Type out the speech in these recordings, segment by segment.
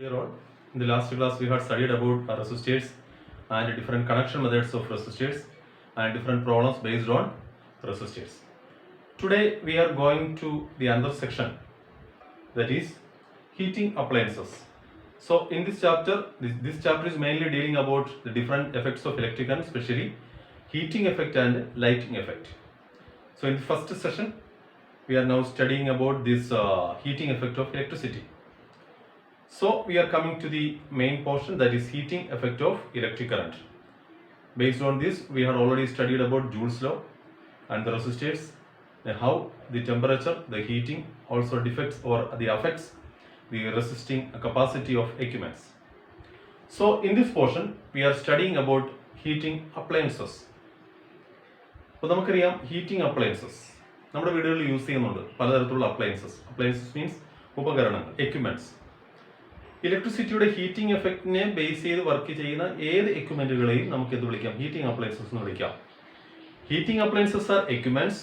Earlier on, in the last class, we had studied about resistors and different connection methods of resistors and different problems based on resistors. Today, we are going to the another section, that is heating appliances. So, in this chapter, this chapter is mainly dealing about the different effects of electric and especially heating effect and lighting effect. So, in the first session, we are now studying about this heating effect of electricity. So we are coming to the main portion, that is heating effect of electric current. Based on this, we had already studied about Joule's law and the resistors, and how the temperature, the heating also defects or the affects the resisting capacity of equipments. So in this portion, we are studying about heating appliances. അപ്പോൾ നമുക്കറിയാം heating appliances നമ്മുടെ വീടുകളിൽ use ചെയ്യുന്നുണ്ട് പലതരത്തിലുള്ള appliances means ഉപകരണങ്ങൾ, equipments. ഇലക്ട്രിസിറ്റിയുടെ heating എഫക്റ്റിനെ base ചെയ്ത് work ചെയ്യുന്ന ഏത് എക്യുപ്മെന്റുകളെയും നമുക്ക് എന്ത് വിളിക്കാം? ഹീറ്റിംഗ് അപ്ലയൻസസ് എന്ന് വിളിക്കാം. Heating appliances are equipments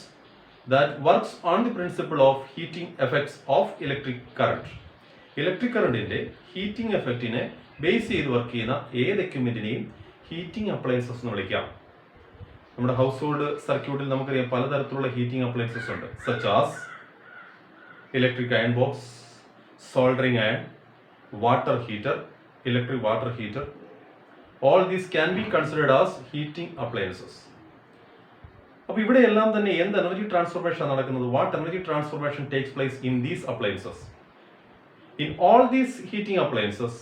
that works on the principle of heating effects of electric current. Electric കറണ്ടിന്റെ ഹീറ്റിംഗ് എഫക്റ്റിനെ ബേസ് ചെയ്ത് വർക്ക് ചെയ്യുന്ന ഏത് എക്യുപ്മെന്റിനെയും ഹീറ്റിംഗ് അപ്ലയൻസസ് എന്ന് വിളിക്കാം. നമ്മുടെ ഹൗസ് ഹോൾഡ് സർക്യൂട്ടിൽ നമുക്കറിയാം പലതരത്തിലുള്ള ഹീറ്റിംഗ് അപ്ലയൻസസ് ഉണ്ട്, such as electric iron box, soldering iron, water heater, electric water heater. All these can be considered as heating appliances. അപ്പോൾ ഇവിടെ എല്ലാം തന്നെ എന്ത് എനർജി ട്രാൻസ്ഫോർമേഷൻ നടക്കുന്നത്? What energy transformation takes place in these appliances? In all these heating appliances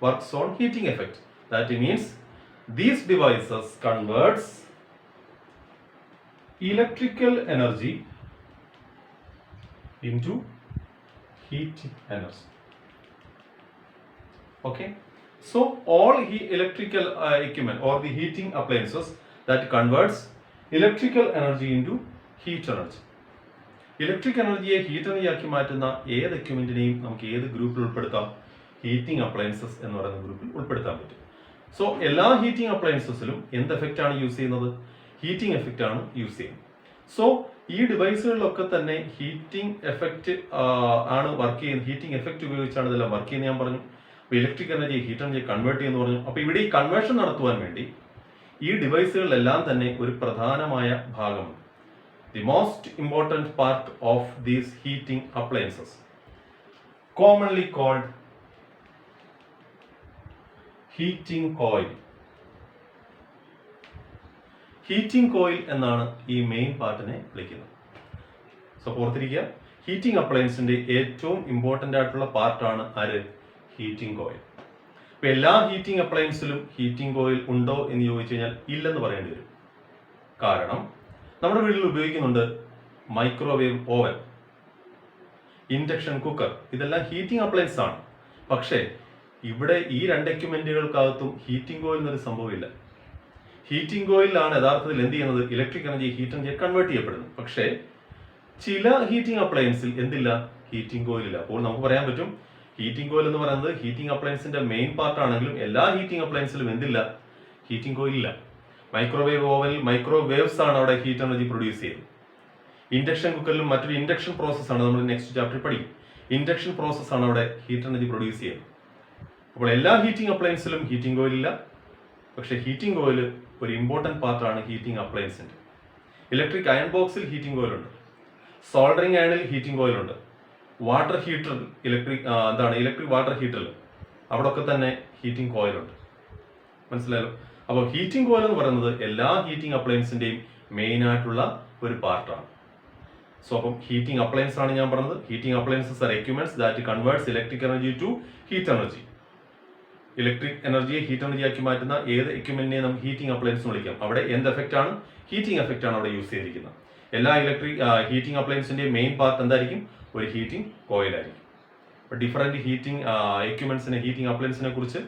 works on heating effect. That means these devices converts electrical energy into heating energy. Okay, so all electrical equipment or the heating appliances that converts electrical energy into heat energy. Electric എനർജിയെ heat energy ആക്കി മാറ്റുന്ന ഏത് എക്യുപ്മെന്റിനെയും നമുക്ക് ഏത് ഗ്രൂപ്പിൽ ഉൾപ്പെടുത്താം? Heating appliances എന്ന് പറയുന്ന ഗ്രൂപ്പിൽ ഉൾപ്പെടുത്താൻ പറ്റും. സോ എല്ലാ ഹീറ്റിംഗ് അപ്ലയൻസസിലും എന്ത് എഫക്റ്റ് ആണ് യൂസ് ചെയ്യുന്നത്? ഹീറ്റിംഗ് എഫക്റ്റ് ആണ് യൂസ് ചെയ്യുന്നത്. സോ ഈ ഡിവൈസുകളിലൊക്കെ തന്നെ ഹീറ്റിംഗ് എഫക്റ്റ് ആണ് വർക്ക് ചെയ്യുന്നത്. ഹീറ്റിംഗ് എഫക്റ്റ് ഉപയോഗിച്ചാണ് ഇതെല്ലാം വർക്ക് ചെയ്യുന്നത് ഞാൻ പറഞ്ഞു. Electric energy heat energy convert ചെയ്യുന്നു പറഞ്ഞു. അപ്പോൾ ഇവിടെ ഈ കൺവേർഷൻ നടത്തുവാൻ വേണ്ടി ഈ ഡിവൈസുകളിലെല്ലാം തന്നെ ഒരു പ്രധാനമായ ഭാഗമുണ്ട്. The most important part of these heating appliances commonly called heating coil. Heating coil എന്നാണ് ഈ മെയിൻ പാർട്ടിനെ വിളിക്കുന്നത്. സോ ഓർത്തിരിക്കുക, ഹീറ്റിംഗ് അപ്ലയൻസിന്റെ ഏറ്റവും ഇമ്പോർട്ടൻ്റ് ആയിട്ടുള്ള പാർട്ടാണ് ആര്? Heating coil. ഇപ്പൊ എല്ലാ ഹീറ്റിംഗ് അപ്ലയൻസിലും ഹീറ്റിംഗ് കോയിൽ ഉണ്ടോ എന്ന് ചോദിച്ചു കഴിഞ്ഞാൽ ഇല്ലെന്ന് പറയേണ്ടി വരും. കാരണം നമ്മുടെ വീട്ടിൽ ഉപയോഗിക്കുന്നുണ്ട് മൈക്രോവേവ് ഓവൻ, ഇൻഡക്ഷൻ കുക്കർ, ഇതെല്ലാം ഹീറ്റിംഗ് അപ്ലയൻസ് ആണ്. പക്ഷേ ഇവിടെ ഈ രണ്ട് എക്യുപ്മെന്റുകൾക്കകത്തും ഹീറ്റിംഗ് കോയിൽ എന്നൊരു സംഭവമില്ല. ഹീറ്റിംഗ് കോയിലാണ് യഥാർത്ഥത്തിൽ എന്ത് ചെയ്യുന്നത്? Electric energy heat energy convert ചെയ്യപ്പെടുന്നു. പക്ഷേ ചില ഹീറ്റിംഗ് അപ്ലയൻസിൽ എന്തില്ല? ഹീറ്റിംഗ് കോയിൽ ഇല്ല. അപ്പോൾ നമുക്ക് പറയാൻ പറ്റും ഹീറ്റിംഗ് കോയിൽ എന്ന് പറയുന്നത് ഹീറ്റിംഗ് അപ്ലയൻസിന്റെ മെയിൻ പാർട്ട് ആണെങ്കിലും എല്ലാ ഹീറ്റിംഗ് അപ്ലയൻസിലും എന്തില്ല? ഹീറ്റിംഗ് കോയിൽ ഇല്ല. മൈക്രോവേവ് ഓവനിൽ മൈക്രോവേവ്സ് ആണ് അവിടെ ഹീറ്റ് എനർജി പ്രൊഡ്യൂസ് ചെയ്യുന്നത്. ഇൻഡക്ഷൻ കുക്കറിലും മറ്റൊരു ഇൻഡക്ഷൻ പ്രോസസ് ആണ്, നമ്മൾ നെക്സ്റ്റ് ചാപ്റ്ററിൽ പഠിക്കും. ഇൻഡക്ഷൻ പ്രോസസ് ആണ് അവിടെ ഹീറ്റ് എനർജി പ്രൊഡ്യൂസ് ചെയ്യുന്നത്. അപ്പോൾ എല്ലാ ഹീറ്റിംഗ് അപ്ലയൻസിലും ഹീറ്റിംഗ് കോയിൽ ഇല്ല. പക്ഷേ ഹീറ്റിംഗ് കോയിൽ ഒരു ഇമ്പോർട്ടൻറ്റ് പാർട്ടാണ് ഹീറ്റിംഗ് അപ്ലയൻസിന്റെ. ഇലക്ട്രിക് അയൺ ബോക്സിൽ ഹീറ്റിംഗ് കോയിലുണ്ട്, സോൾഡറിംഗ് അയണിൽ ഹീറ്റിംഗ് കോയിലുണ്ട്, വാട്ടർ ഹീറ്ററിൽ ഇലക്ട്രിക് വാട്ടർ ഹീറ്ററിൽ അവിടെ ഒക്കെ തന്നെ ഹീറ്റിംഗ് കോയിലുണ്ട്. മനസ്സിലായല്ലോ? അപ്പോൾ ഹീറ്റിംഗ് കോയിൽ എന്ന് പറയുന്നത് എല്ലാ ഹീറ്റിംഗ് അപ്ലയൻസിന്റെയും മെയിൻ ആയിട്ടുള്ള ഒരു പാർട്ടാണ്. സോ അപ്പം ഹീറ്റിംഗ് അപ്ലയൻസ് ആണ് ഞാൻ പറഞ്ഞത്. Heating appliances are equipments that converts electric energy to heat energy. Electric എനർജിയെ ഹീറ്റ് എനർജി ആക്കി മാറ്റുന്ന ഏത് എക്യുപ്മെന്റിനെ നമുക്ക് ഹീറ്റിംഗ് അപ്ലയൻസ് എന്ന് വിളിക്കാം. അവിടെ എന്ത് എഫക്റ്റ് ആണ്? ഹീറ്റിംഗ് എഫക്റ്റ് ആണ് അവിടെ യൂസ് ചെയ്തിരിക്കുന്നത്. എല്ലാ ഇലക്ട്രിക് ഹീറ്റിംഗ് അപ്ലയൻസിന്റെയും മെയിൻ പാർട്ട് എന്തായിരിക്കും? ഒരു ഹീറ്റിംഗ് കോയിലായിരിക്കും. ഡിഫറെന്റ് ഹീറ്റിംഗ് എക്യുപ്മെന്റ്സിനെ, ഹീറ്റിംഗ് അപ്ലയൻസിനെ കുറിച്ച്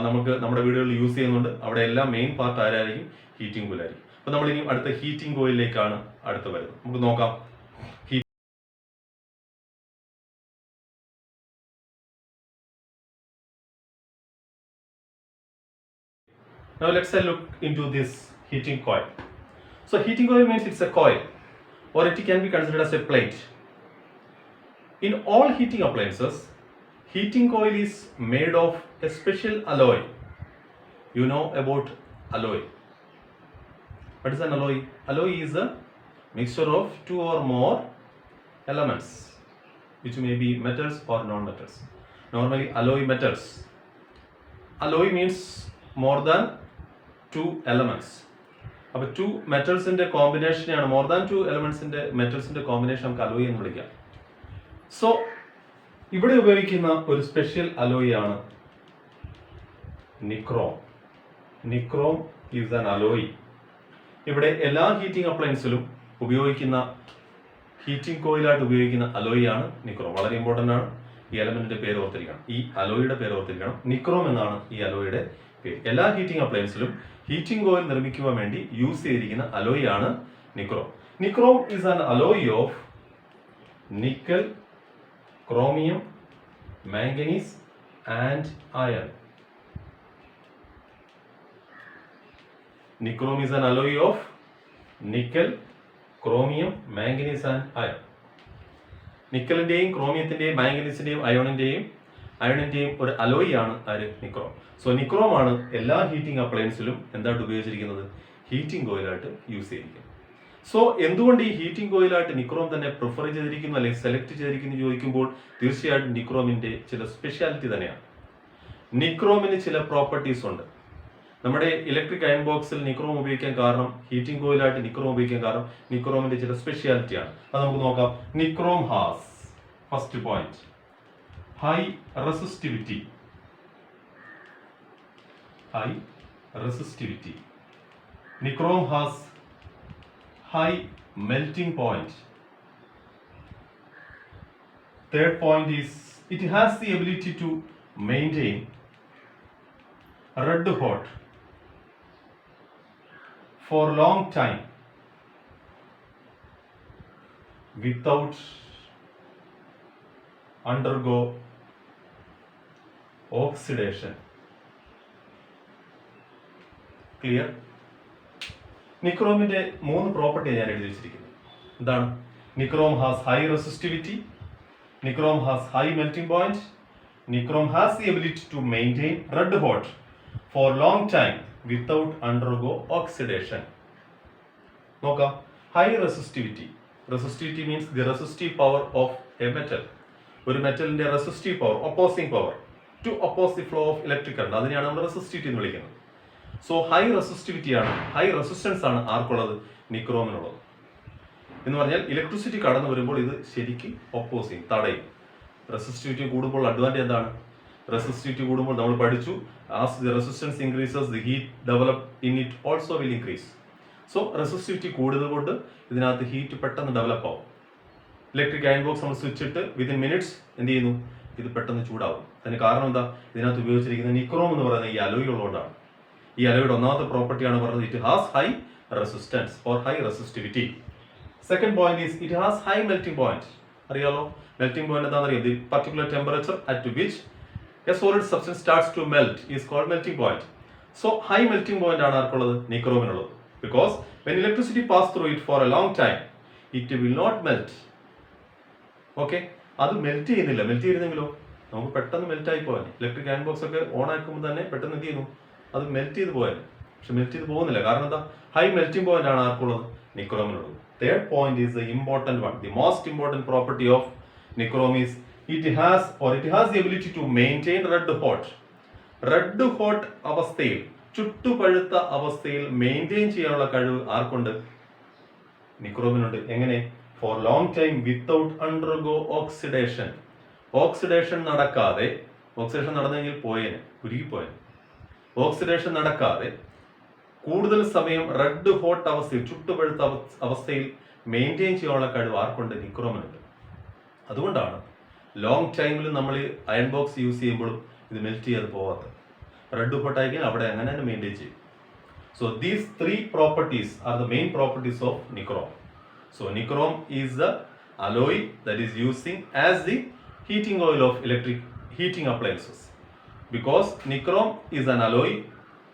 നമുക്ക് നമ്മുടെ വീടുകളിൽ യൂസ് ചെയ്യുന്നുണ്ട്. അവിടെ എല്ലാം മെയിൻ പാർട്ട് ആരായിരിക്കും? ഹീറ്റിംഗ് കോയിലായിരിക്കും. അപ്പൊ നമ്മൾ ഇനി അടുത്ത ഹീറ്റിംഗ് കോയിലിലേക്കാണ് അടുത്ത് വരുന്നത്. നമുക്ക് നോക്കാം. Now let's look into this heating coil. So heating coil means it's a coil, or it can be considered as a plate. In all heating appliances, heating coil is made of a special alloy. You know about alloy. What is an alloy? Alloy is a mixture of two or more elements, which may be metals or non-metals. Normally alloy metals. Alloy means more than two elements. അപ്പോൾ two മെറ്റൽസിന്റെ കോമ്പിനേഷനെയാണ്, more than two എലമെന്റ്സിന്റെ മെറ്റൽസിന്റെ കോമ്പിനേഷൻ നമുക്ക് alloy എന്ന് വിളിക്കാം. So ഇവിടെ ഉപയോഗിക്കുന്ന ഒരു സ്പെഷ്യൽ അലോയ് ആണ് nichrome. Nichrome is an alloy. ഇവിടെ എല്ലാ ഹീറ്റിംഗ് അപ്ലയൻസിലും ഉപയോഗിക്കുന്ന ഹീറ്റിംഗ് കോയിലായിട്ട് ഉപയോഗിക്കുന്ന അലോയ് ആണ് നിക്രോം. വളരെ ഇമ്പോർട്ടൻ്റ് ആണ്. ഈ എലമെന്റിന്റെ പേര് ഓർത്തിരിക്കണം, ഈ അലോയുടെ പേര് ഓർത്തിരിക്കണം. നിക്രോം എന്നാണ് ഈ അലോയുടെ പേര്. എല്ലാ ഹീറ്റിംഗ് അപ്ലയൻസിലും ഹീറ്റിംഗ് കോയിൽ നിർമ്മിക്കുവാൻ വേണ്ടി യൂസ് ചെയ്തിരിക്കുന്ന അലോയ് ആണ് nichrome. Nichrome is an alloy of nickel, chromium, manganese and iron. Nichrome is an alloy of nickel, chromium, manganese and iron. നിക്കലിന്റെയും ക്രോമിയത്തിന്റെയും മാംഗനീസിന്റെയും അയണിന്റെയും ഒരു അലോയ് ആണ് ആര്? നിക്രോം. സോ നിക്രോം ആണ് എല്ലാ ഹീറ്റിംഗ് അപ്ലയൻസിലും എന്തായിട്ട് ഉപയോഗിച്ചിരിക്കുന്നത്? ഹീറ്റിംഗ് കോയിലായിട്ട് യൂസ് ചെയ്തിരിക്കുന്നത്. സോ എന്തുകൊണ്ട് ഈ ഹീറ്റിംഗ് കോയിലായിട്ട് നിക്രോം തന്നെ പ്രിഫർ ചെയ്തിരിക്കുന്നു അല്ലെങ്കിൽ സെലക്ട് ചെയ്തിരിക്കുന്നു ചോദിക്കുമ്പോൾ തീർച്ചയായിട്ടും നിക്രോമിന്റെ ചില സ്പെഷ്യാലിറ്റി തന്നെയാണ്. നിക്രോമിന് ചില പ്രോപ്പർട്ടീസ് ഉണ്ട്. നമ്മുടെ ഇലക്ട്രിക് അയൺ ബോക്സിൽ നിക്രോം ഉപയോഗിക്കാൻ കാരണം, ഹീറ്റിംഗ് കോയിലായിട്ട് നിക്രോം ഉപയോഗിക്കാൻ കാരണം നിക്രോമിന്റെ ചില സ്പെഷ്യാലിറ്റിയാണ്. അത് നമുക്ക് നോക്കാം. Nichrome has, first point, high resistivity. High resistivity. Nichrome has high melting point. Third point is it has the ability to maintain red hot for long time without undergo oxidation. Clear? നിക്രോമിന്റെ 3 property ഞാൻ എഴുതി വെച്ചിരിക്കുന്നത്. എന്താണ്? Nichrome has high resistivity, nichrome has high melting point, nichrome has the ability to maintain red hot for long time without undergo oxidation. നോക്കാം. High resistivity. Resistivity means the resistive power of a metal. ഒരു മെറ്റലിന്റെ resistive power, opposing power to oppose the flow of electric current, അതിനെയാണ് നമ്മൾ resistivity എന്ന് വിളിക്കുന്നത്. So high resistivity ആണ്, high resistance ആണ് ആർക്കുള്ളത്? നിക്രോമിനുള്ളത്. എന്ന് പറഞ്ഞാൽ ഇലക്ട്രിസിറ്റി കടന്നു വരുമ്പോൾ ഇത് ശരിക്കും ഒപ്പോസിങ്, തടയും. റെസിസ്റ്റിവിറ്റി കൂടുമ്പോൾ അഡ്വാൻറ്റേജ് എന്താണ്? റെസിസ്റ്റിവിറ്റി കൂടുമ്പോൾ നമ്മൾ പഠിച്ചു, as the resistance increases the heat develop in it also will increase. So resistivity കൂടുതൽ കൊണ്ട് ഇതിനകത്ത് ഹീറ്റ് പെട്ടെന്ന് ഡെവലപ്പ് ആവും. ഇലക്ട്രിക് അയൺ ബോക്സ് നമ്മൾ സ്വിച്ച് ഇട്ട് വിത്തിൻ മിനിറ്റ്സ് എന്ത് ചെയ്യുന്നു? ഇത് പെട്ടെന്ന് ചൂടാവും. അതിന് കാരണം എന്താ? ഇതിനകത്ത് ഉപയോഗിച്ചിരിക്കുന്ന നിക്രോം എന്ന് പറയുന്ന ഈ അലോയ് ഉള്ളതുകൊണ്ടാണ്. ഈ അലോയുടെ ഒന്നാമത്തെ പ്രോപ്പർട്ടിയാണ് പറയുന്നത് it has high resistance or high resistivity. Second point is it has high melting point. അറിയാലോ മെൽറ്റിംഗ് പോയിന്റ് എന്താണെന്ന് അറിയാം? The particular temperature at which a solid substance starts to melt is called melting point. So high melting point ആണ് ആർക്കുള്ളത്? നിക്രോമിനുള്ളത്. Because when electricity pass through it for a long time it will not melt. Okay, അത് melt ചെയ്യുന്നില്ല. Melt ചെയ്യുന്നെങ്കിലോ നമുക്ക് പെട്ടെന്ന് melt ആയി പോകാൻ. Electric iron box ഒക്കെ on ആക്കുമ്പോൾ തന്നെ പെട്ടെന്ന് എന്ത് ചെയ്യുന്നു? അത് മെൽറ്റ് ചെയ്ത് പോകാൻ. പക്ഷെ മെൽറ്റ് ചെയ്ത് പോകുന്നില്ല. കാരണം എന്താ? ഹൈ മെൽറ്റിംഗ് പോയിന്റ് ആണ് ആർക്കുള്ളത്? നിക്രോമിനുള്ളത്. Third point is the important one. The most important property of nichrome is it has the ability to maintain red hot. red hot അവസ്ഥയിൽ, ചുട്ടുപഴുത്ത അവസ്ഥയിൽ മെയിൻറ്റെയിൻ ചെയ്യാനുള്ള കഴിവ് ആർക്കുണ്ട്? നിക്രോമിനുണ്ട്. എങ്ങനെ? For long time without undergo oxidation. Oxidation നടക്കാതെ, oxidation നടന്നെങ്കിൽ പോയേനെ, ഉരുകിപ്പോയേനെ. Oxidation നടക്കാതെ കൂടുതൽ സമയം റെഡ് ഹോട്ട് അവസ്ഥയിൽ, ചുട്ടുപഴുത്ത അവസ്ഥയിൽ മെയിൻറ്റെയിൻ ചെയ്യാനുള്ള കഴിവ് ആർക്കുണ്ട്? നിക്രോമിനുണ്ട്. അതുകൊണ്ടാണ് ലോങ് ടൈമിൽ നമ്മൾ അയൺ ബോക്സ് യൂസ് ചെയ്യുമ്പോഴും ഇത് മെൽറ്റ് ചെയ്യാതെ പോവാത്തത്. റെഡ് ഹോട്ട് ആയിരിക്കും അവിടെ അങ്ങനെ തന്നെ മെയിൻറ്റെയിൻ ചെയ്യും. So these 3 properties are the main properties of nichrome. So nichrome is the alloy that is using as the heating oil of electric heating appliances. Because nichrome is an alloy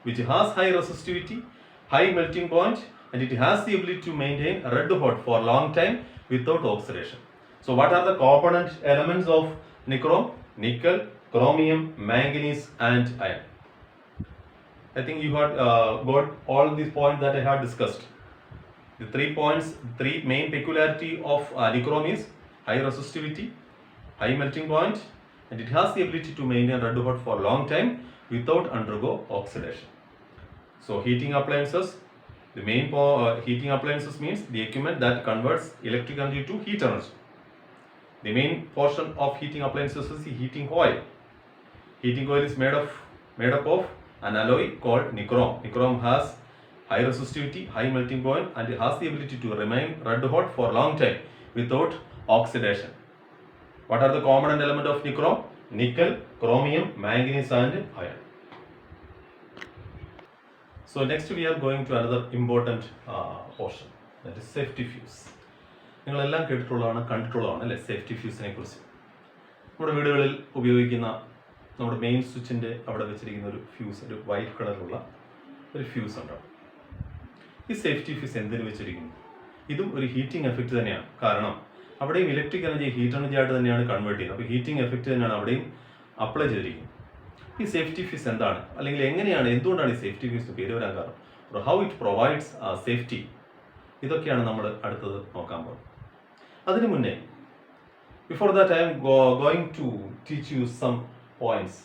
which has high resistivity, high melting point, and it has the ability to maintain red hot for a long time without oxidation. So what are the component elements of nichrome? nickel, chromium, manganese and iron. I think you had got all these points that I had discussed. The 3 points, 3 main peculiarity of nichrome is high resistivity, high melting point, and it has the ability to maintain red hot for a long time without undergo oxidation. So heating appliances, the main heating appliances means the equipment that converts electric energy to heat energy. The main portion of heating appliances is the heating coil. Heating coil is made up of an alloy called nichrome. Nichrome has high resistivity, high melting point, and it has the ability to remain red hot for a long time without oxidation. What are the component element of nichrome? Nickel, chromium, manganese and iron. So next we are going to another important portion, that is safety fuse. നിങ്ങളെല്ലാം കേട്ടിട്ടുള്ളതാണ്, കണ്ടിട്ടുള്ളതാണ് അല്ലേ safety ഫ്യൂസിനെ കുറിച്ച്. നമ്മുടെ വീടുകളിൽ ഉപയോഗിക്കുന്ന നമ്മുടെ main സ്വിച്ചിൻ്റെ അവിടെ വെച്ചിരിക്കുന്ന ഒരു ഫ്യൂസ്, ഒരു വൈറ്റ് കളറിലുള്ള ഒരു ഫ്യൂസ് ഉണ്ടാവും. ഈ സേഫ്റ്റി ഫ്യൂസ് എന്തിനു വെച്ചിരിക്കുന്നു? ഇതും ഒരു ഹീറ്റിംഗ് എഫക്റ്റ് തന്നെയാണ്. കാരണം അവിടെയും ഇലക്ട്രിക് എനർജി ഹീറ്റ് എനർജി ആയിട്ട് തന്നെയാണ് കൺവേർട്ട് ചെയ്യുന്നത്. അപ്പോൾ ഹീറ്റിംഗ് എഫക്റ്റ് തന്നെയാണ് അവിടെയും അപ്ലൈ ചെയ്തിരിക്കുന്നത്. ഈ സേഫ്റ്റി ഫ്യൂസ് എന്താണ്, അല്ലെങ്കിൽ എങ്ങനെയാണ്, എന്തുകൊണ്ടാണ് ഈ സേഫ്റ്റി ഫ്യൂസ് പേര് വരാൻ കാരണം, ഹൗ ഇറ്റ് പ്രൊവൈഡ്സ് സേഫ്റ്റി, ഇതൊക്കെയാണ് നമ്മൾ അടുത്തത് നോക്കാൻ പോകുന്നത്. അതിനു മുന്നേ, before that I am going to teach you some points.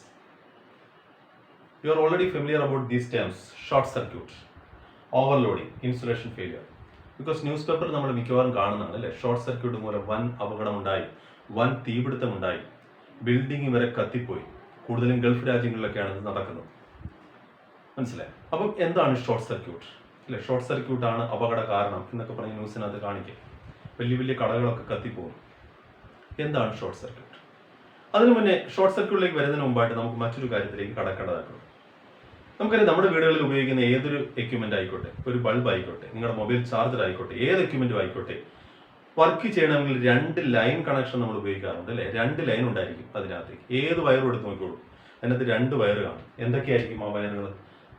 You are already familiar about these terms: short circuit, overloading, insulation failure. Because newspaper നമ്മൾ മിക്കവാറും കാണുന്നതാണ് അല്ലേ, ഷോർട്ട് സർക്യൂട്ട് മൂലം വൻ അപകടമുണ്ടായി, വൻ തീപിടുത്തമുണ്ടായി, ബിൽഡിംഗ് വരെ കത്തിപ്പോയി. കൂടുതലും ഗൾഫ് രാജ്യങ്ങളിലൊക്കെയാണ് ഇത് നടക്കുന്നത്. മനസ്സിലായി? അപ്പം എന്താണ് ഷോർട്ട് സർക്യൂട്ട് അല്ലെ? ഷോർട്ട് സർക്യൂട്ടാണ് അപകട കാരണം എന്നൊക്കെ പറഞ്ഞ് ന്യൂസിനകത്ത് കാണിക്കുക. വലിയ വലിയ കടകളൊക്കെ കത്തിപ്പോകും. എന്താണ് ഷോർട്ട് സർക്യൂട്ട്? അതിനു മുന്നേ ഷോർട്ട് സർക്യൂട്ടിലേക്ക് വരുന്നതിന് മുമ്പായിട്ട് നമുക്ക് മറ്റൊരു കാര്യത്തിലേക്ക് കടക്കേണ്ടതായിട്ടുണ്ട്. നമുക്കറിയാം, നമ്മുടെ വീടുകളിൽ ഉപയോഗിക്കുന്ന ഏതൊരു എക്യുപ്മെന്റ് ആയിക്കോട്ടെ, ഒരു ബൾബ് ആയിക്കോട്ടെ, നിങ്ങളുടെ മൊബൈൽ ചാർജർ ആയിക്കോട്ടെ, ഏത് എക്യുപ്മെന്റും ആയിക്കോട്ടെ, വർക്ക് ചെയ്യണമെങ്കിൽ 2 ലൈൻ കണക്ഷൻ നമ്മൾ ഉപയോഗിക്കാറുണ്ട് അല്ലേ? 2 ലൈൻ ഉണ്ടായിരിക്കും അതിനകത്തേക്ക്. ഏത് വയറും എടുത്ത് നോക്കിക്കോളൂ, അതിനകത്ത് 2 വയറ് കാണും. എന്തൊക്കെയായിരിക്കും ആ വയറുകൾ?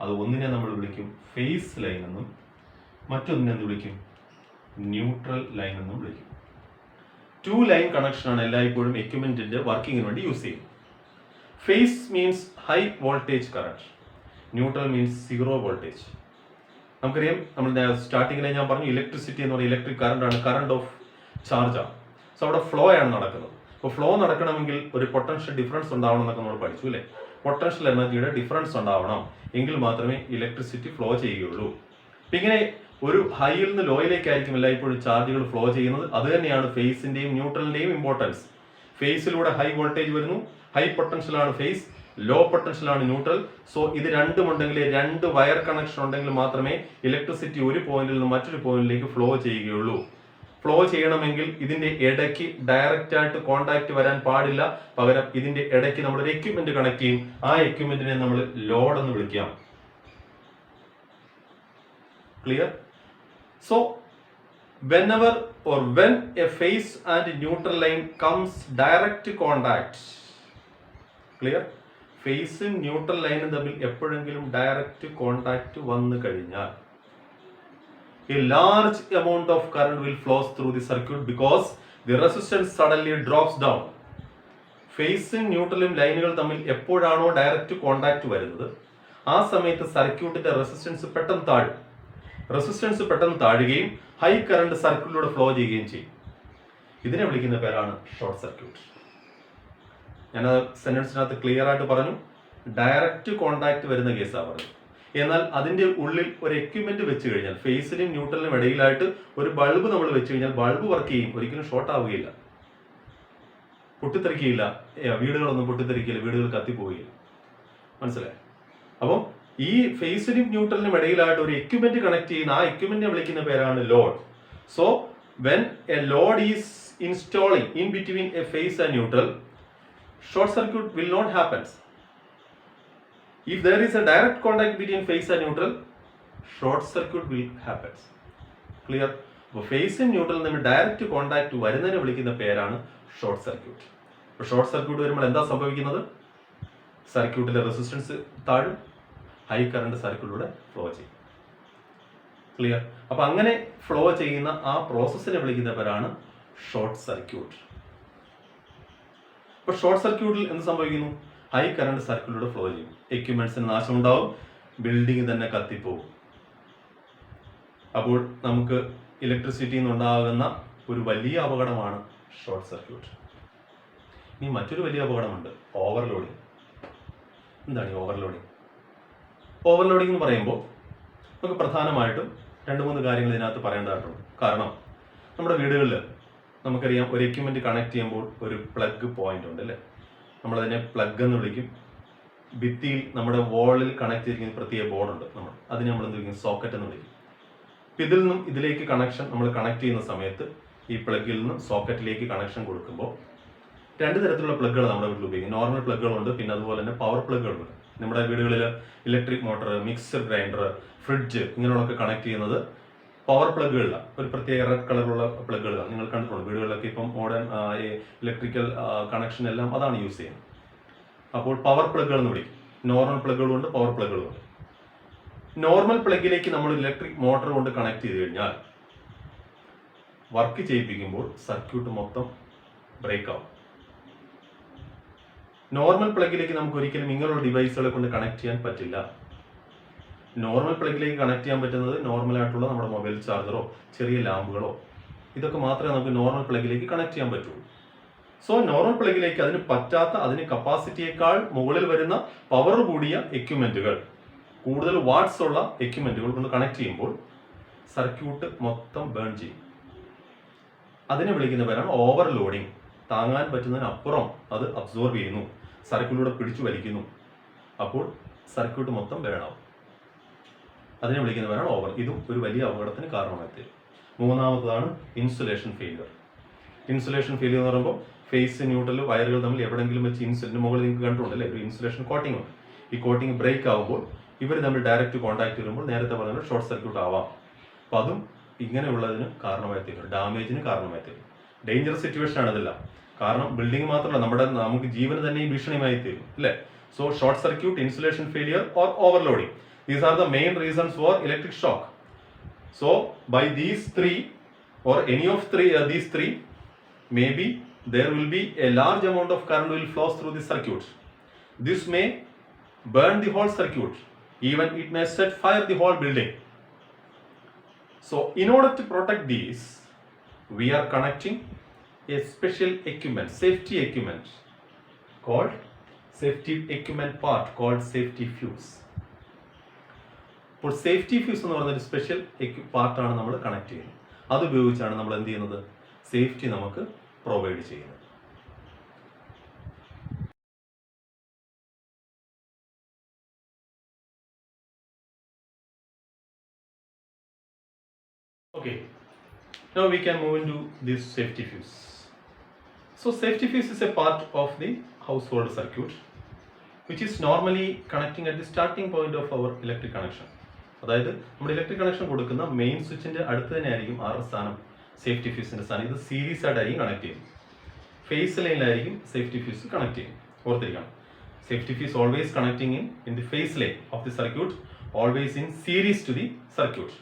അത് ഒന്നിനെ നമ്മൾ വിളിക്കും ഫേസ് ലൈൻ എന്നും, മറ്റൊന്നിനെ വിളിക്കും ന്യൂട്രൽ ലൈൻ എന്നും വിളിക്കും. 2 ലൈൻ കണക്ഷനാണ് എല്ലായ്പ്പോഴും എക്യുപ്മെന്റിന്റെ വർക്കിങ്ങിന് വേണ്ടി യൂസ് ചെയ്യും. Phase means high voltage current, neutral means 0 voltage. നമുക്കറിയാം, നമ്മൾ സ്റ്റാർട്ടിങ്ങിലെ ഞാൻ പറഞ്ഞു, ഇലക്ട്രിസിറ്റി എന്ന് പറയുന്നത് ഇലക്ട്രിക് കറണ്ട് ആണ്, കറണ്ട് ഓഫ് ചാർജാണ്. സോ അവിടെ ഫ്ലോ ആണ് നടക്കുന്നത്. അപ്പോൾ ഫ്ലോ നടക്കണമെങ്കിൽ ഒരു പൊട്ടൻഷ്യൽ ഡിഫറൻസ് ഉണ്ടാവണം എന്നൊക്കെ നമ്മൾ പഠിച്ചു അല്ലേ? പൊട്ടൻഷ്യൽ എനർജിയുടെ ഡിഫറൻസ് ഉണ്ടാവണം, എങ്കിൽ മാത്രമേ ഇലക്ട്രിസിറ്റി ഫ്ലോ ചെയ്യുകയുള്ളൂ. ഇങ്ങനെ ഒരു ഹൈയിൽ നിന്ന് ലോയിലേക്കായിരിക്കും എല്ലായ്പ്പോഴും ചാർജുകൾ ഫ്ലോ ചെയ്യുന്നത്. അത് തന്നെയാണ് ഫേസിന്റെയും ന്യൂട്രലിന്റെയും ഇമ്പോർട്ടൻസ്. ഫേസിലൂടെ ഹൈ വോൾട്ടേജ് വരുന്നു, ഹൈ പൊട്ടൻഷ്യലാണ് ഫേസ്, ലോ പൊട്ടൻഷ്യലാണ് ന്യൂട്രൽ. സോ ഇത് രണ്ടും ഉണ്ടെങ്കിൽ, 2 വയർ കണക്ഷൻ ഉണ്ടെങ്കിൽ മാത്രമേ ഇലക്ട്രിസിറ്റി ഒരു പോയിന്റിൽ നിന്ന് മറ്റൊരു പോയിന്റിലേക്ക് ഫ്ലോ ചെയ്യുകയുള്ളൂ. ഫ്ലോ ചെയ്യണമെങ്കിൽ ഇതിന്റെ ഇടയ്ക്ക് ഡയറക്റ്റ് ആയിട്ട് കോണ്ടാക്ട് വരാൻ പാടില്ല. പകരം ഇതിന്റെ ഇടയ്ക്ക് നമ്മൾ ഒരു എക്യുപ്മെന്റ് കണക്ട് ചെയ്യും. ആ എക്യുപ്മെന്റിനെ നമ്മൾ ലോഡ് എന്ന് വിളിക്കാം. Clear? So whenever or when a phase and neutral line comes direct contact, clear? ഫേസും ന്യൂട്രൽ ലൈനും തമ്മിൽ എപ്പോഴെങ്കിലും ഡയറക്റ്റ് കോണ്ടാക്ട് വന്നു കഴിഞ്ഞാൽ a large amount of current will flows through the circuit because the resistance suddenly drops down. ഫേസും ന്യൂട്രലും ലൈനുകൾ തമ്മിൽ എപ്പോഴാണോ ഡയറക്റ്റ് കോണ്ടാക്ട് വരുന്നത്, ആ സമയത്ത് സർക്യൂട്ടിന്റെ റെസിസ്റ്റൻസ് പെട്ടെന്ന് താഴും. റെസിസ്റ്റൻസ് പെട്ടെന്ന് താഴുകയും ഹൈ കറണ്ട് സർക്യൂട്ടിലൂടെ ഫ്ലോ ചെയ്യുകയും ചെയ്യും. ഇതിനെ വിളിക്കുന്ന പേരാണ് ഷോർട്ട് സർക്യൂട്ട്. ഞാൻ സെന്റൻസിനകത്ത് ക്ലിയർ ആയിട്ട് പറഞ്ഞു, ഡയറക്റ്റ് കോണ്ടാക്ട് വരുന്ന കേസാണ് പറഞ്ഞത്. എന്നാൽ അതിന്റെ ഉള്ളിൽ ഒരു എക്യുപ്മെന്റ് വെച്ച് കഴിഞ്ഞാൽ, ഫേസിനും ന്യൂട്രലിനും ഇടയിലായിട്ട് ഒരു ബൾബ് നമ്മൾ വെച്ച് കഴിഞ്ഞാൽ ബൾബ് വർക്ക് ചെയ്യും, ഒരിക്കലും ഷോർട്ട് ആവുകയില്ല, പൊട്ടിത്തെറിക്കുകയില്ല. വീടുകളൊന്നും പൊട്ടിത്തെറിക്കില്ല, വീടുകൾ കത്തിപ്പോവുകയില്ല. മനസ്സിലായി? അപ്പം ഈ ഫേസിനും ന്യൂട്രലിനും ഇടയിലായിട്ട് ഒരു എക്യുപ്മെന്റ് കണക്ട് ചെയ്യുന്ന ആ എക്യുപ്മെന്റിനെ വിളിക്കുന്ന പേരാണ് load. So when a load is installing in between a phase and neutral, short circuit will not happen. If there is a direct contact between phase and neutral, short circuit will happen. Clear? അപ്പോൾ ഫേസും ന്യൂട്രലും തമ്മിൽ direct contact വരുന്നതിനെ വിളിക്കുന്ന പേരാണ് short circuit. അപ്പോൾ short circuit വരുമ്പോൾ എന്താ സംഭവിക്കുന്നത്? സർക്യൂട്ടിലെ റെസിസ്റ്റൻസ് താഴും, ഹൈ കറണ്ട് സർക്യൂട്ടിലൂടെ ഫ്ലോ ചെയ്യും. ക്ലിയർ? അപ്പോൾ അങ്ങനെ ഫ്ലോ ചെയ്യുന്ന ആ പ്രോസസ്സിനെ വിളിക്കുന്ന പേരാണ് ഷോർട്ട് സർക്യൂട്ട്. അപ്പോൾ ഷോർട്ട് സർക്യൂട്ടിൽ എന്ത് സംഭവിക്കുന്നു? ഹൈ കറണ്ട് സർക്യൂട്ടിലൂടെ ഫ്ലോ ചെയ്യും, എക്യുപ്മെന്റ്സിന് നാശമുണ്ടാവും, ബിൽഡിംഗ് തന്നെ കത്തിപ്പോകും. അപ്പോൾ നമുക്ക് ഇലക്ട്രിസിറ്റിയിൽ നിന്നുണ്ടാകുന്ന ഒരു വലിയ അപകടമാണ് ഷോർട്ട് സർക്യൂട്ട്. ഇനി മറ്റൊരു വലിയ അപകടമുണ്ട്, ഓവർലോഡിങ്. എന്താണ് ഈ ഓവർലോഡിങ്? ഓവർലോഡിങ് എന്ന് പറയുമ്പോൾ നമുക്ക് പ്രധാനമായിട്ടും 2-3 കാര്യങ്ങൾ ഇതിനകത്ത് പറയേണ്ടതായിട്ടുണ്ട്. കാരണം നമ്മുടെ വീടുകളിൽ നമുക്കറിയാം, ഒരു എക്യുപ്മെന്റ് കണക്ട് ചെയ്യുമ്പോൾ ഒരു പ്ലഗ് പോയിന്റ് ഉണ്ട് അല്ലേ? നമ്മളതിനെ പ്ലഗ് എന്ന് വിളിക്കും. ഭിത്തിയിൽ നമ്മുടെ വാളിൽ കണക്ട് ചെയ്തിരിക്കുന്ന പ്രത്യേക ബോർഡുണ്ട്, അതിനെ നമ്മൾ എന്ത് വിളിക്കും? സോക്കറ്റ് എന്ന് വിളിക്കും. ഇതിൽ നിന്നും ഇതിലേക്ക് കണക്ഷൻ നമ്മൾ കണക്ട് ചെയ്യുന്ന സമയത്ത് ഈ പ്ലഗിൽ നിന്നും സോക്കറ്റിലേക്ക് കണക്ഷൻ കൊടുക്കുമ്പോൾ 2 തരത്തിലുള്ള പ്ലഗുകൾ നമ്മുടെ വീട്ടിൽ ഉപയോഗിക്കും. നോർമൽ പ്ലഗുകളുണ്ട്, പിന്നെ അതുപോലെ തന്നെ പവർ പ്ലഗുകളുണ്ട്. നമ്മുടെ വീടുകളിൽ electric motor, mixer grinder, fridge ഇങ്ങനെയുള്ളതൊക്കെ കണക്ട് ചെയ്യുന്നത് പവർ പ്ലഗുകളിലാണ്. ഒരു പ്രത്യേക റെഡ് കളറുള്ള പ്ലഗുകളാണ് നിങ്ങൾ കണ്ടിട്ടുണ്ട്. വീടുകളിലൊക്കെ ഇപ്പം മോഡേൺ ഇലക്ട്രിക്കൽ കണക്ഷൻ എല്ലാം അതാണ് യൂസ് ചെയ്യുന്നത്. അപ്പോൾ പവർ പ്ലഗുകൾ എന്ന് വിളിക്കും. നോർമൽ പ്ലഗുകളുണ്ട്, പവർ പ്ലഗുകളുണ്ട്. നോർമൽ പ്ലഗിലേക്ക് നമ്മൾ ഇലക്ട്രിക് മോട്ടോർ കൊണ്ട് കണക്ട് ചെയ്ത് കഴിഞ്ഞാൽ വർക്ക് ചെയ്യിപ്പിക്കുമ്പോൾ സർക്യൂട്ട് മൊത്തം ബ്രേക്ക് ആവും. നോർമൽ പ്ലഗിലേക്ക് നമുക്ക് ഒരിക്കലും ഇങ്ങനെയുള്ള ഡിവൈസുകളെ കൊണ്ട് കണക്ട് ചെയ്യാൻ പറ്റില്ല. നോർമൽ പ്ലഗിലേക്ക് കണക്ട് ചെയ്യാൻ പറ്റുന്നത് നോർമലായിട്ടുള്ള നമ്മുടെ മൊബൈൽ ചാർജറോ ചെറിയ ലാമ്പുകളോ, ഇതൊക്കെ മാത്രമേ നമുക്ക് നോർമൽ പ്ലഗിലേക്ക് കണക്ട് ചെയ്യാൻ പറ്റുള്ളൂ. സോ നോർമൽ പ്ലഗിലേക്ക് അതിന് പറ്റാത്ത, അതിന് കപ്പാസിറ്റിയേക്കാൾ മുകളിൽ വരുന്ന പവർ കൂടിയ എക്യുപ്മെന്റുകൾ, കൂടുതൽ വാട്ട്സ് ഉള്ള എക്യുപ്മെന്റുകൾ കൊണ്ട് കണക്ട് ചെയ്യുമ്പോൾ സർക്യൂട്ട് മൊത്തം ബേൺ ചെയ്യും. അതിനെ വിളിക്കുന്ന പേരാണ് ഓവർലോഡിങ്. താങ്ങാൻ പറ്റുന്നതിനപ്പുറം അത് അബ്സോർബ് ചെയ്യുന്നു, സർക്യൂട്ടിലൂടെ പിടിച്ചു വലിക്കുന്നു. അപ്പോൾ സർക്യൂട്ട് മൊത്തം ബേൺ ആവും. അതിനെ വിളിക്കുന്ന പേരാണ് ഓവർ. ഇതും ഒരു വലിയ അപകടത്തിന് കാരണമായി തീരും. 3-മത്തേതാണ് ഇൻസുലേഷൻ ഫെയിലിയർ. ഇൻസുലേഷൻ ഫെയിലിയർ എന്ന് പറയുമ്പോൾ ഫേസ് ന്യൂട്രൽ വയറുകൾ തമ്മിൽ എവിടെയെങ്കിലും വെച്ച് ഇൻസുലിന്റെ മുകളിൽ നിങ്ങൾക്ക് കണ്ടിട്ടുണ്ടല്ലേ, ഒരു ഇൻസുലേഷൻ കോട്ടിംഗ് ഉണ്ട്. ഈ കോട്ടിംഗ് ബ്രേക്ക് ആകുമ്പോൾ ഇവർ തമ്മിൽ ഡയറക്റ്റ് കോൺടാക്ട് വരുമ്പോൾ നേരത്തെ പറഞ്ഞ ഷോർട്ട് സർക്യൂട്ട് ആവാം. അപ്പോൾ അതും ഇങ്ങനെയുള്ളതിന് കാരണമായി തീരും, ഡാമേജിന് കാരണമായി തീരും. ഡേഞ്ചറസ് സിറ്റുവേഷൻ ആണ് ഇതെല്ലാം. കാരണം ബിൽഡിംഗ് മാത്രമല്ല, നമുക്ക് ജീവന് തന്നെ ഈ ഭീഷണിയായി തീരും അല്ലേ? So short circuit, insulation failure or overloading, these are the main reasons for electric shock. So by these 3 or any of these three, maybe there will be a large amount of current will flow through the circuit. This may burn the whole circuit, even it may set fire the whole building. So in order to protect these, we are connecting a special equipment, safety equipment called safety equipment part called safety fuse. അപ്പോൾ safety fuse എന്ന് പറയുന്ന ഒരു special പാർട്ടാണ് നമ്മൾ connect ചെയ്യുന്നത്. അത് ഉപയോഗിച്ചാണ് നമ്മൾ എന്ത് ചെയ്യുന്നത്? സേഫ്റ്റി നമുക്ക് പ്രൊവൈഡ് ചെയ്യുന്നത്. Okay, now we can move into this safety fuse. So safety fuse is a part of the household circuit which is normally connecting at the starting point of our electric connection. അതായത് നമ്മുടെ electric connection കൊടുക്കുന്ന main സ്വിച്ചിന്റെ അടുത്ത് തന്നെ ആയിരിക്കും സ്ഥാനം, safety ഫ്യൂസിന്റെ സ്ഥാനം. ഇത് series ആയിട്ടായിരിക്കും കണക്ട് ചെയ്യും. ഫേസ് ലൈനിലായിരിക്കും സേഫ്റ്റി ഫ്യൂസ് കണക്ട് ചെയ്യും. ഓർത്തിരിക്കണം, safety fuse always connecting in the phase line of the circuit, always in series to the circuit.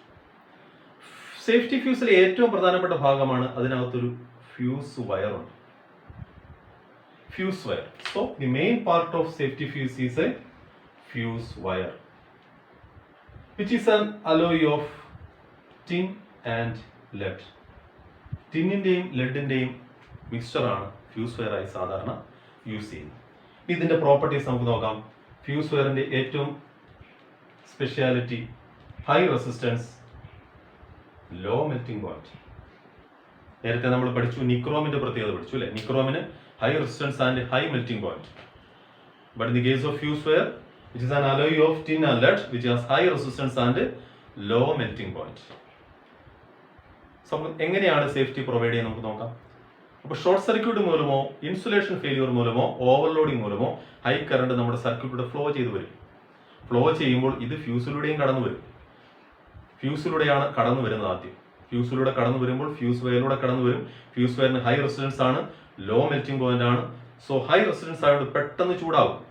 Safety ഫ്യൂസിലെ ഏറ്റവും പ്രധാനപ്പെട്ട ഭാഗമാണ് അതിനകത്തൊരു ഫ്യൂസ് വയർ ഉണ്ട്. Fuse wire. So the main part of safety fuse is a fuse wire, which is an alloy of tin and lead. ടിന്നിന്റെയും ലെഡിന്റെയും മിക്സ്ചറാണ് ഫ്യൂസ് വയർ ആയി സാധാരണ യൂസ് ചെയ്യുന്നത്. ഇതിന്റെ പ്രോപ്പർട്ടീസ് നമുക്ക് നോക്കാം. ഫ്യൂസ് വയറിന്റെ ഏറ്റവും speciality high resistance, low melting point. നേരത്തെ നമ്മൾ പഠിച്ചു, നിക്രോമിന്റെ പ്രത്യേകത പഠിച്ചു അല്ലെ? നിക്രോമിന് high resistance and high melting point. But in the case of fuse wire, which is an alloy of tin and lead which has high resistance and low melting point. So എങ്ങനെയാണ് safety provide ചെയ്യുന്നത് നമുക്ക് നോക്കാം. അപ്പോൾ short circuit മൂലമോ insulation failure മൂലമോ overloading മൂലമോ high current നമ്മുടെ സർക്യൂട്ടിലൂടെ flow ചെയ്തു വരും. ഫ്ലോ ചെയ്യുമ്പോൾ ഇത് ഫ്യൂസിലൂടെയും കടന്നു വരും. ഫ്യൂസിലൂടെയാണ് കടന്നു വരുന്നത് ആദ്യം. ഫ്യൂസിലൂടെ കടന്നു വരുമ്പോൾ ഫ്യൂസ് വയറിലൂടെ കടന്നു വരും. ഫ്യൂസ് വയറിന് ഹൈ റെസിസ്റ്റൻസ് ആണ്, ലോ മെൽറ്റിംഗ് പോയിന്റ് ആണ്. സോ ഹൈ റെസിസ്റ്റൻസ് ആയതുകൊണ്ട് പെട്ടെന്ന് ചൂടാവും.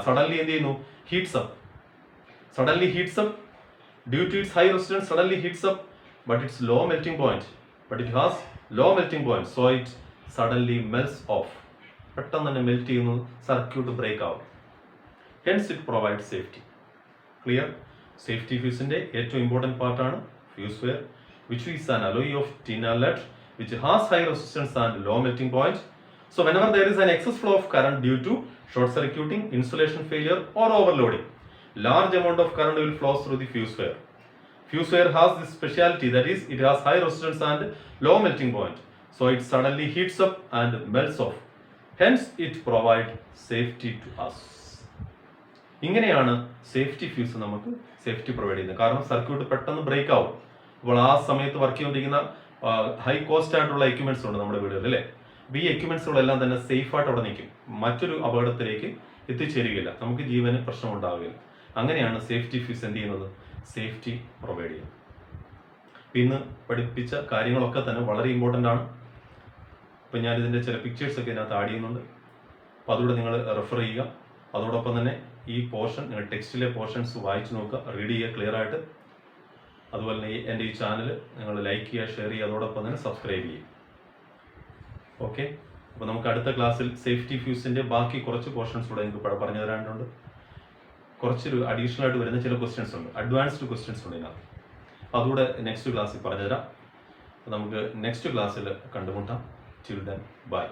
സഡൻലി എന്ത് ചെയ്യുന്നു? Heats up. Suddenly heats up due to its high resistance. Suddenly heats up, but its low melting point. But it has low melting point, so it suddenly melts off. പെട്ടെന്ന് തന്നെ melt ചെയ്യുന്നു, circuit break ആവും. Hence it provide safety. Clear? Safety ഫ്യൂസിന്റെ ഏറ്റവും important പാർട്ടാണ് fuse wire, which is an alloy of tin and lead, which has high resistance and low melting point. So whenever there is an excess flow of current due to short circuiting, insulation failure or overloading, large amount of current will flow through the fuse wire. Fuse wire has this speciality, that is it has high resistance and low melting point. So it suddenly heats up and melts off. Hence it provide safety to us. ഇങ്ങനെയാണ് safety fuse നമുക്ക് safety provide ചെയ്യുന്നത്. കാരണം circuit പെട്ടെന്ന് break ആവും. അപ്പോൾ ആ സമയത്ത് work ചെയ്തുകൊണ്ടിരിക്കുന്ന ഹൈ കോസ്റ്റ് ആയിട്ടുള്ള എക്യുപ്മെന്റ്സ് ഉണ്ട് നമ്മുടെ വീടുകളിൽ, അല്ലേ? അപ്പോൾ ഈ എക്യുപ്മെന്റ്സുകളെല്ലാം തന്നെ സേഫായിട്ട് അവിടെ നിൽക്കും, മറ്റൊരു അപകടത്തിലേക്ക് എത്തിച്ചേരുകയില്ല, നമുക്ക് ജീവന് പ്രശ്നമുണ്ടാവുകയില്ല. അങ്ങനെയാണ് സേഫ്റ്റി ഫ്യൂസ് എന്ത് ചെയ്യുന്നത്? സേഫ്റ്റി പ്രൊവൈഡ് ചെയ്യുന്നത്. ഇന്ന് പഠിപ്പിച്ച കാര്യങ്ങളൊക്കെ തന്നെ വളരെ ഇമ്പോർട്ടൻ്റ് ആണ്. അപ്പം ഞാനിതിൻ്റെ ചില പിക്ചേഴ്സൊക്കെ ഇതിനകത്ത് ആഡ് ചെയ്യുന്നുണ്ട്. അപ്പോൾ അതുകൂടെ നിങ്ങൾ റെഫർ ചെയ്യുക. അതോടൊപ്പം തന്നെ ഈ പോർഷൻ നിങ്ങൾ ടെക്സ്റ്റിലെ പോർഷൻസ് വായിച്ചു നോക്കുക, റീഡ് ചെയ്യുക ക്ലിയർ ആയിട്ട്. അതുപോലെ തന്നെ എൻ്റെ ഈ ചാനൽ നിങ്ങൾ ലൈക്ക് ചെയ്യുക, ഷെയർ ചെയ്യുക, അതോടൊപ്പം തന്നെ സബ്സ്ക്രൈബ് ചെയ്യുക. ഓക്കെ, അപ്പോൾ നമുക്ക് അടുത്ത ക്ലാസ്സിൽ സേഫ്റ്റി ഫ്യൂസിൻ്റെ ബാക്കി കുറച്ച് പോർഷൻസ് കൂടെ നിങ്ങൾക്ക് പറഞ്ഞു തരാനുണ്ട്. കുറച്ചൊരു അഡീഷണൽ ആയിട്ട് വരുന്ന ചില ക്വസ്റ്റ്യൻസ് ഉണ്ട്, അഡ്വാൻസ്ഡ് ക്വസ്റ്റ്യൻസ് ഉണ്ട് ഇതിനകത്ത്. അതുകൂടെ നെക്സ്റ്റ് ക്ലാസ്സിൽ പറഞ്ഞുതരാം. നമുക്ക് നെക്സ്റ്റ് ക്ലാസ്സിൽ കണ്ടുമുട്ടാം. Till then bye.